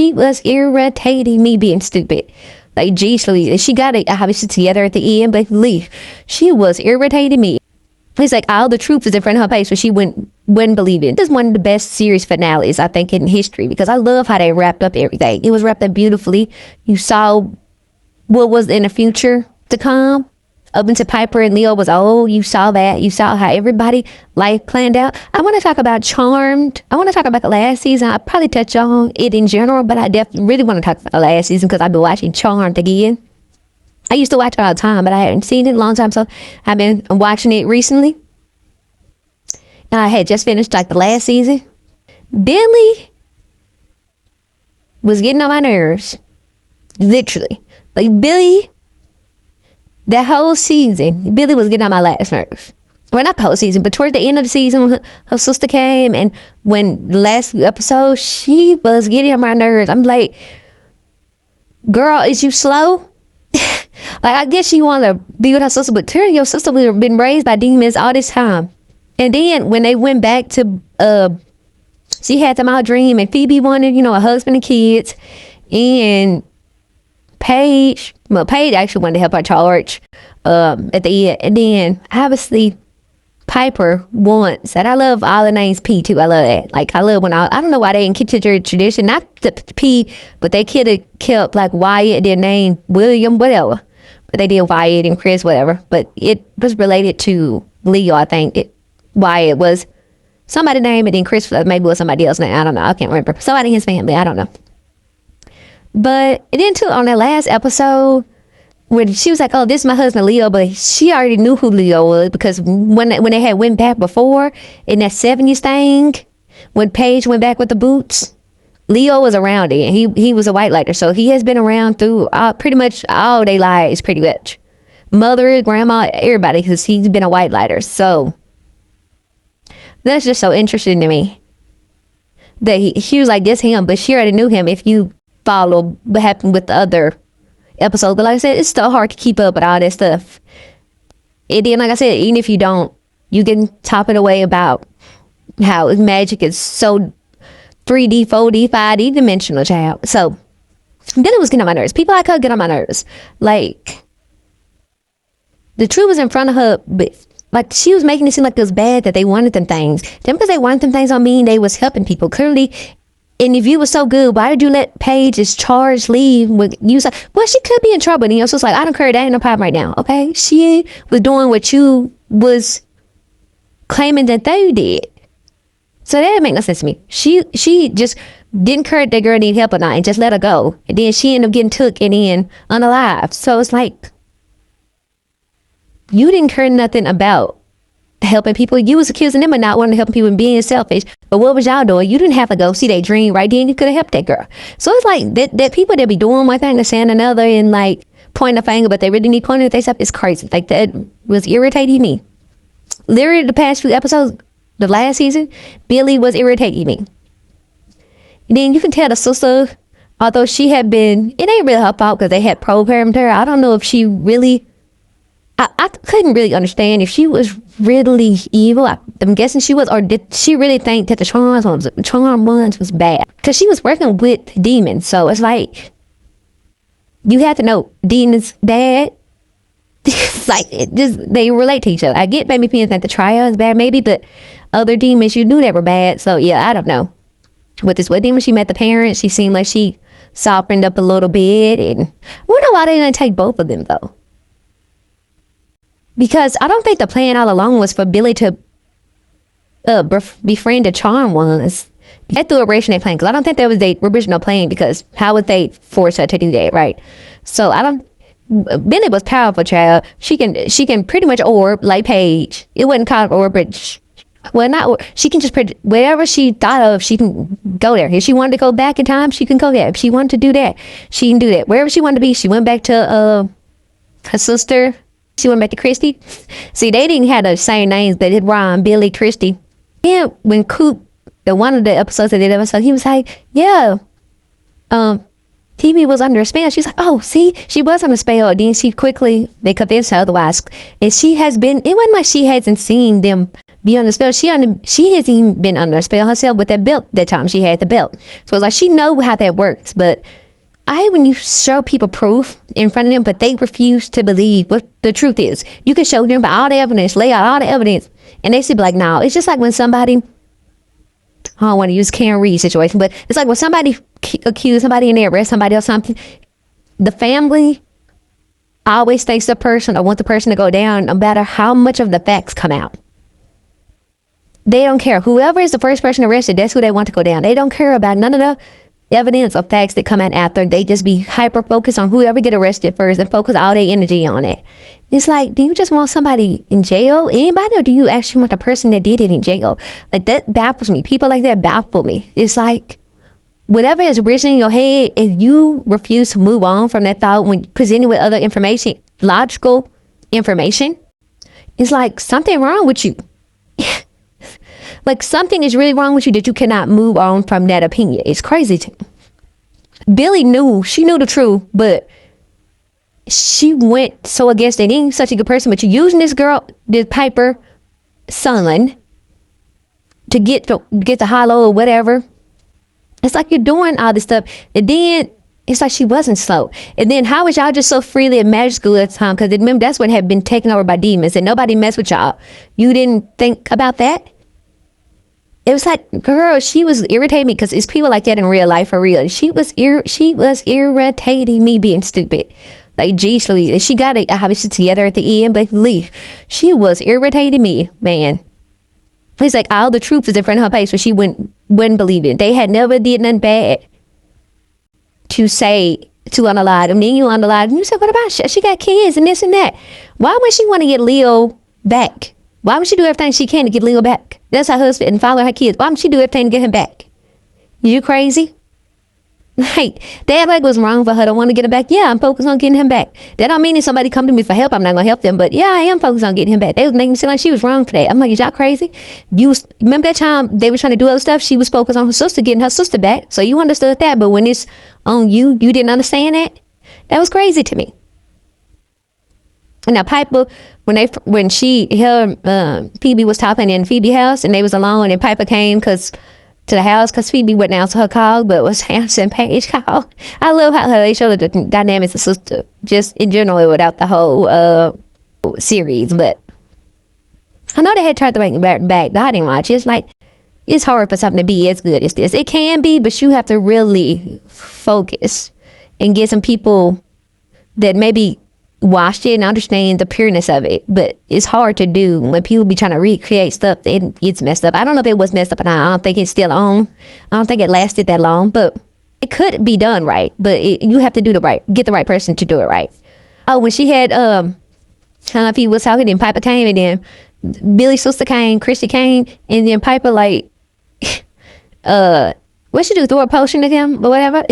she was irritating me being stupid. Like, geez, she got it obviously together at the end, but she was irritating me. It's like all the truth is in front of her face, but she wouldn't believe it. This is one of the best series finales, I think, in history, because I love how they wrapped up everything. It was wrapped up beautifully. You saw what was in the future to come. Up into Piper and Leo was old. You saw that. You saw how everybody life planned out. I want to talk about Charmed. I want to talk about the last season. I'll probably touch on it in general, but I definitely really want to talk about the last season because I've been watching Charmed again. I used to watch it all the time, but I hadn't seen it in a long time, so I've been watching it recently. And I had just finished like the last season. Billie was getting on my nerves. Literally. Like, Billie, that whole season, Billie was getting on my last nerves. Well, not the whole season, but towards the end of the season, when her sister came, and when the last episode, she was getting on my nerves. I'm like, girl, is you slow? Like, I guess she wanted to be with her sister, but turn your sister would have been raised by demons all this time. And then when they went back to, she had them all dream, and Phoebe wanted, a husband and kids, and Paige actually wanted to help her charge at the end. And then obviously Piper wants, and I love all the names P too. I love that. Like, I love when I don't know why they didn't keep to their tradition, not the P, but they could have kept like Wyatt, their name William, whatever. But they did Wyatt and Chris, whatever. But it was related to Leo, I think. Wyatt was somebody's name, and then Chris maybe was somebody else's name. I don't know. I can't remember. Somebody in his family. I don't know. But then too, on that last episode, when she was like, "Oh, this is my husband Leo," but she already knew who Leo was, because when they had went back before in that 70s thing, when Paige went back with the boots, Leo was around it, and he was a white lighter, so he has been around through pretty much all their lives, pretty much. Mother, grandma, everybody, because he's been a white lighter. So that's just so interesting to me that she was like, this him, but she already knew him if you follow what happened with the other episode. But like I said, it's still hard to keep up with all that stuff. And then, like I said, even if you don't, you can top it away about how magic is so 3D, 4D, 5D dimensional, child. So then it was getting on my nerves. People like her get on my nerves. Like, the truth was in front of her, but like, she was making it seem like it was bad that they wanted them things. Then because they wanted them things don't mean they was helping people. Clearly. And if you were so good, why did you let Paige's charge leave? With you like, well, she could be in trouble. And he was just like, I don't care. That ain't no problem right now. Okay. She was doing what you was claiming that they did. So that didn't make no sense to me. She just didn't care if that girl needed help or not and just let her go. And then she ended up getting took and then unalived. So it's like, you didn't care nothing about helping people. You was accusing them of not wanting to help people and being selfish. But what was y'all doing? You didn't have to go see their dream right then. You could have helped that girl. So it's like that people that be doing one thing and saying another and like pointing a finger, but they really need pointing at their stuff is crazy. Like, that was irritating me. Literally the past few episodes, the last season, Billie was irritating me. And then you can tell the sister, although she had been, it ain't really her fault because they had programmed her. I don't know if she really, I couldn't really understand if she was really evil. I'm guessing she was, or did she really think that the charm ones was bad? Because she was working with demons, so it's like, you have to know demons bad. Like, they relate to each other. I get maybe people think the trial is bad, maybe, but other demons you knew that were bad. So yeah, I don't know. With this one demon, she met the parents. She seemed like she softened up a little bit, and I wonder why they didn't take both of them though. Because I don't think the plan all along was for Billie to befriend the charm ones. That threw a wrench in their plan, because I don't think that was their original plan, because how would they force her to do that, right? So Billie was powerful, child. She can pretty much orb like Paige. It wasn't called orb, but she can just wherever she thought of, she can go there. If she wanted to go back in time, she can go there. If she wanted to do that, she can do that. Wherever she wanted to be, she went back to her sister. She went back to Christy. See, they didn't have the same names, but it rhymed, Billie, Christy. And when Coop, one of the episodes of that episode, he was like, yeah, TV was under a spell. She's like, oh, see, she was under a spell. Then they convinced her otherwise. And she has been, it wasn't like she hasn't seen them be under spell. She hasn't even been under a spell herself with that belt that time she had the belt. So it's like she know how that works. But I hate when you show people proof in front of them, but they refuse to believe what the truth is. You can show them all the evidence, lay out all the evidence, and they still be like, no. It's just like when somebody, I don't want to use Karen Reed situation, but it's like when somebody accuse somebody and they arrest somebody or something, the family always thinks the person or want the person to go down no matter how much of the facts come out. They don't care. Whoever is the first person arrested, that's who they want to go down. They don't care about none of the evidence or facts that come out after. They just be hyper focused on whoever get arrested first and focus all their energy on it. It's like, do you just want somebody in jail, anybody, or do you actually want the person that did it in jail? Like, that baffles me. People like that baffle me. It's like, whatever is written in your head, if you refuse to move on from that thought when presented with other information, logical information, it's like something wrong with you. Like, something is really wrong with you that you cannot move on from that opinion. It's crazy to me. Billie knew the truth, but she went so against it. Ain't such a good person, but you're using this girl, this Piper son, to get the hollow or whatever. It's like you're doing all this stuff, and then it's like she wasn't slow. And then how was y'all just so freely at magic school at the time? Because remember, that's what had been taken over by demons, and nobody messed with y'all. You didn't think about that? It was like, girl, she was irritating me because it's people like that in real life for real. She was irritating me being stupid. Like, geez, she got it obviously together at the end, but she was irritating me, man. It's like all the truth is in front of her face, but she wouldn't believe it. They had never did nothing bad to say to unalive them. Then you unalive them. You said, what about she got kids and this and that? Why would she want to get Leo back? Why would she do everything she can to get Leo back? That's her husband and follow her kids. Why would she do everything to get him back? You crazy? Like, that like was wrong for her to want to get him back. Yeah, I'm focused on getting him back. That don't mean if somebody come to me for help, I'm not going to help them. But yeah, I am focused on getting him back. They was making me seem like she was wrong for that. I'm like, is y'all crazy? Remember that time they were trying to do other stuff? She was focused on her sister, getting her sister back. So you understood that. But when it's on you, you didn't understand that? That was crazy to me. And now Piper, when Phoebe was talking in Phoebe's house and they was alone, and Piper came to the house because Phoebe wouldn't answer her call, but was answering Paige call. I love how they showed the dynamics of sister, just in general without the whole series. But I know they had tried to bring it back, but I didn't watch it. It's like, it's hard for something to be as good as this. It can be, but you have to really focus and get some people that maybe watched it and understand the pureness of it. But it's hard to do when people be trying to recreate stuff that gets messed up. I don't know if it was messed up or not. I don't think it's still on. I don't think it lasted that long, but it could be done right. But you have to get the right person to do it right. Oh, when she had I don't know if he was talking, then Piper came, and then Billie's sister came, Christy came, and then Piper like what she do, throw a potion at him or whatever.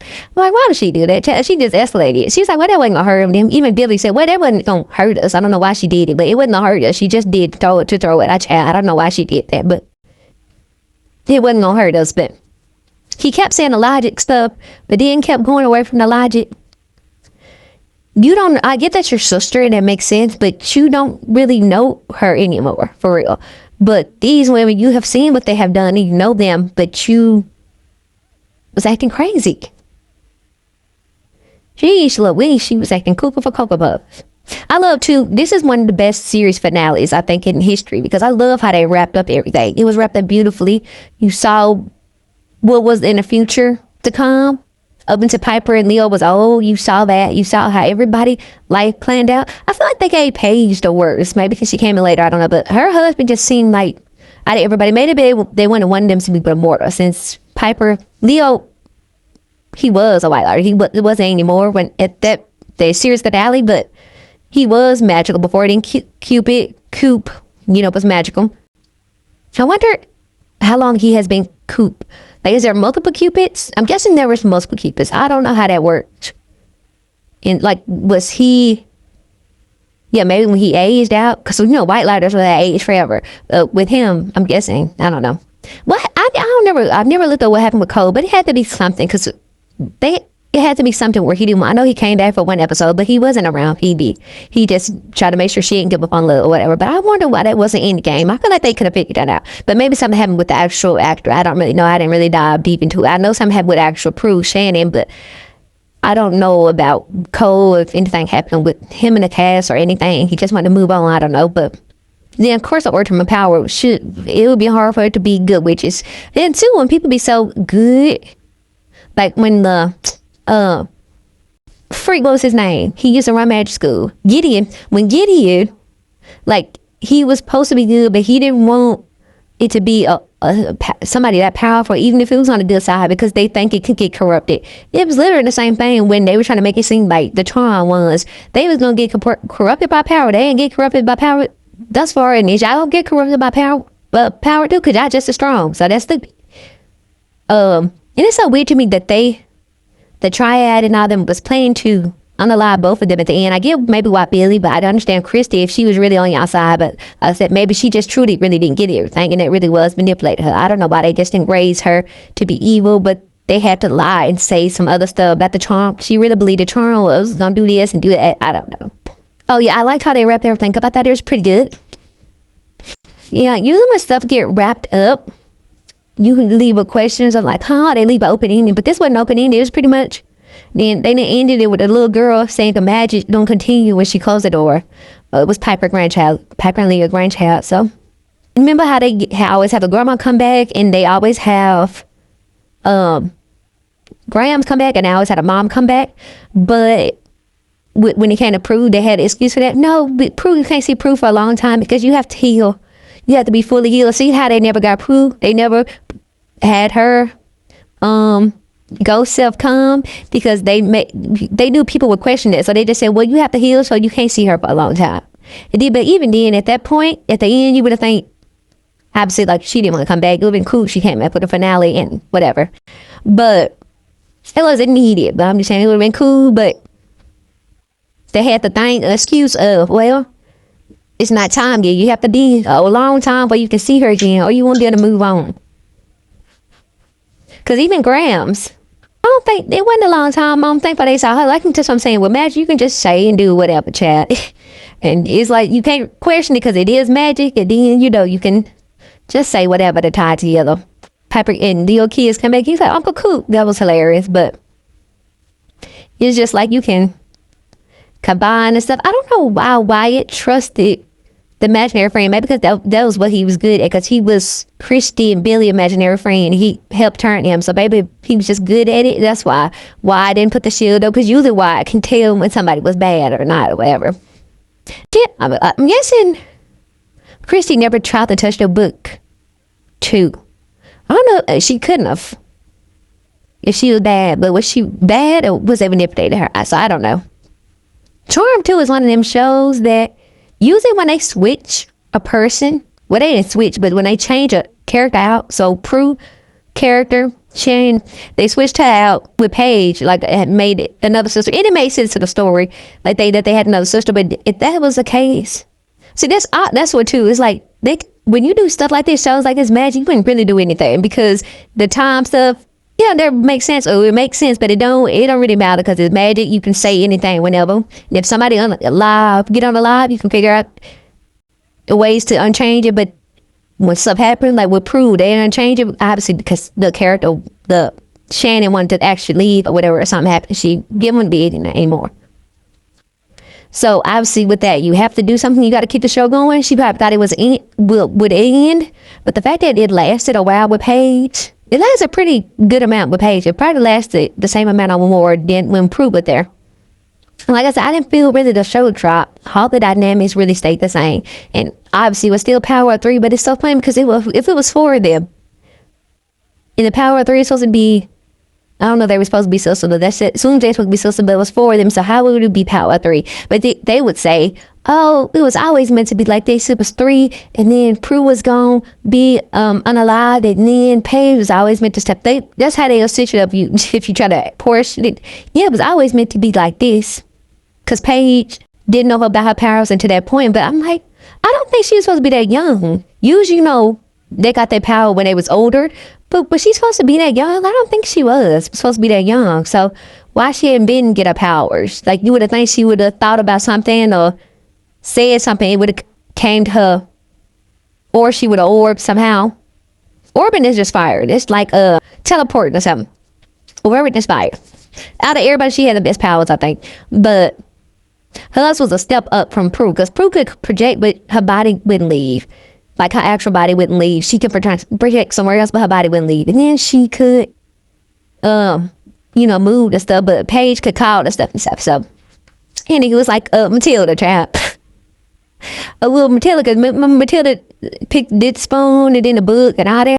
I'm like, why did she do that? She just escalated. She was like, well, that wasn't gonna hurt him. Even Billie said, well, that wasn't gonna hurt us. I don't know why she did it, but it wasn't gonna hurt us. She just did throw it. I don't know why she did that, but it wasn't gonna hurt us. But he kept saying the logic stuff, but then kept going away from the logic. I get that your sister and that makes sense, but you don't really know her anymore, for real. But these women, you have seen what they have done and you know them, but you was acting crazy. Geez, Louise, she was acting cuckoo for Cocoa Puffs. I love too, this is one of the best series finales, I think, in history, because I love how they wrapped up everything. It was wrapped up beautifully. You saw what was in the future to come. Up until Piper and Leo was old, you saw that. You saw how everybody life planned out. I feel like they gave Paige the worst, maybe because she came in later, I don't know, but her husband just seemed like, out of everybody, maybe they wanted them to be immortal, since Leo, he was a white lord. He wasn't anymore when at the series finale, but he was magical before. Then Coop, was magical. I wonder how long he has been Coop. Like, is there multiple Cupids? I'm guessing there was multiple Cupids. I don't know how that worked. And like, was he? Yeah, maybe when he aged out, because white lighters will age forever. With him, I'm guessing. I don't know. Well, I've never looked at what happened with Cole, but it had to be something, because it had to be something where he didn't. I know he came back for one episode, but he wasn't around. He just tried to make sure she didn't give up on love or whatever. But I wonder why that wasn't in the game. I feel like they could have figured that out. But maybe something happened with the actual actor. I don't really know. I didn't really dive deep into it. I know something happened with actual Prue Shannon, but I don't know about Cole, if anything happened with him in the cast or anything. He just wanted to move on. I don't know. But then, of course, the ultimate power it would be hard for it to be good witches. Then, too, when people be so good, like when the freak, what was his name? He used to run magic school. Gideon, like, he was supposed to be good, but he didn't want it to be somebody that powerful, even if it was on the good side, because they think it could get corrupted. It was literally the same thing when they were trying to make it seem like the Tron ones. They was going to get corrupted by power. They didn't get corrupted by power thus far, and y'all don't get corrupted by power, but power too, because y'all just as strong. So that's stupid. And it's so weird to me that the triad and all them was planning to unalive both of them at the end. I get maybe why Billie, but I understand Christy if she was really on your side. But I said maybe she just truly really didn't get everything, and it really was manipulating her. I don't know why they just didn't raise her to be evil, but they had to lie and say some other stuff about the charm. She really believed the charm was gonna do this and do that. I don't know. Oh yeah, I liked how they wrapped everything up. I thought it was pretty good. Yeah, usually when stuff get wrapped up, you can leave with questions of like, they leave an open ending, but this wasn't open ending. It was pretty much. Then they ended it with a little girl saying the magic don't continue when she closed the door. It was Piper and Leah's grandchild. So remember how they always have the grandma come back, and they always have Grams come back, and they always had a mom come back. But when it came to Prue, they had an excuse for that. No, but Prue, you can't see Prue for a long time because you have to heal. You have to be fully healed. See how they never got Prue? They never had her ghost self come because they knew people would question it. So they just said, well, you have to heal, so you can't see her for a long time. But even then, at that point, at the end, you would have think, obviously, like, she didn't want to come back. It would have been cool. She came back for the finale and whatever. But it wasn't needed. But I'm just saying it would have been cool, but they had the excuse of, well, it's not time yet. You have to be a long time before you can see her again, or you won't be able to move on. Because even Grams, I don't think, it wasn't a long time. I don't think, but they saw her. Like, that's what I'm saying. With magic, you can just say and do whatever, chat. And it's like, you can't question it because it is magic. And then, you can just say whatever to tie together. Piper and Leo kids come back. He's like, Uncle Coop. That was hilarious. But it's just like you can combine and stuff. I don't know why Wyatt trusted the imaginary friend. Maybe because that was what he was good at, because he was Christy and Billie imaginary friend. He helped turn him, so maybe he was just good at it. That's why I didn't put the shield up, because usually I can tell when somebody was bad or not or whatever. Yeah, I'm guessing Christy never tried to touch the book too. I don't know, she couldn't have if she was bad, but was she bad or was they manipulating her? So I don't know. Charm too is one of them shows that usually when they switch a person, well, they didn't switch, but when they change a character out, so Prue character, Shane, they switched her out with Paige, like they had made it another sister. And it made sense to the story, like that they had another sister, but if that was the case, see, that's what too, it's like, when you do stuff like this, shows like this magic, you couldn't really do anything, because the time stuff, yeah, that makes sense. Oh, it makes sense, but it don't really matter because it's magic. You can say anything whenever. And if somebody get on the live, you can figure out ways to unchange it. But when stuff happens, like with Prue, they didn't change it, obviously, because the character, the Shannon wanted to actually leave or whatever, or something happened. She didn't be it anymore. So obviously with that, you have to do something. You got to keep the show going. She probably thought it would end, but the fact that it lasted a while with Paige, it lasted a pretty good amount with Paige. It probably lasted the same amount or more than when Prue was there. And like I said, I didn't feel really the show drop. All the dynamics really stayed the same. And obviously it was still Power of Three, but it's so funny because if it was four of them, and the Power of Three is supposed to be, I don't know, they were supposed to be sisters, but that's it. As soon as they were supposed to be sisters, but it was four of them, so how would it be Power of Three? But they would say, oh, it was always meant to be like this. It was three, and then Prue was gonna be unalived, and then Paige was always meant to step. That's how they'll stitch it up. If you try to portion it, yeah, it was always meant to be like this, because Paige didn't know about her powers until that point. But I'm like, I don't think she was supposed to be that young. Usually, they got their power when they was older. But she's supposed to be that young? I don't think she was supposed to be that young. So why she hadn't been get her powers. Like, you would have think she would have thought about something or said something. It would have came to her, or she would have orbed somehow. Orbing is just fire. It's like teleporting or something. Orbing is fire. Out of everybody, she had the best powers, I think. But hers was a step up from Prue, because Prue could project, but her body wouldn't leave. Like, her actual body wouldn't leave. She could project somewhere else, but her body wouldn't leave. And then she could, move and stuff, but Paige could call and stuff. So, and it was like a Matilda trap. A little Matilda, because Matilda did spoon and in the book and all that.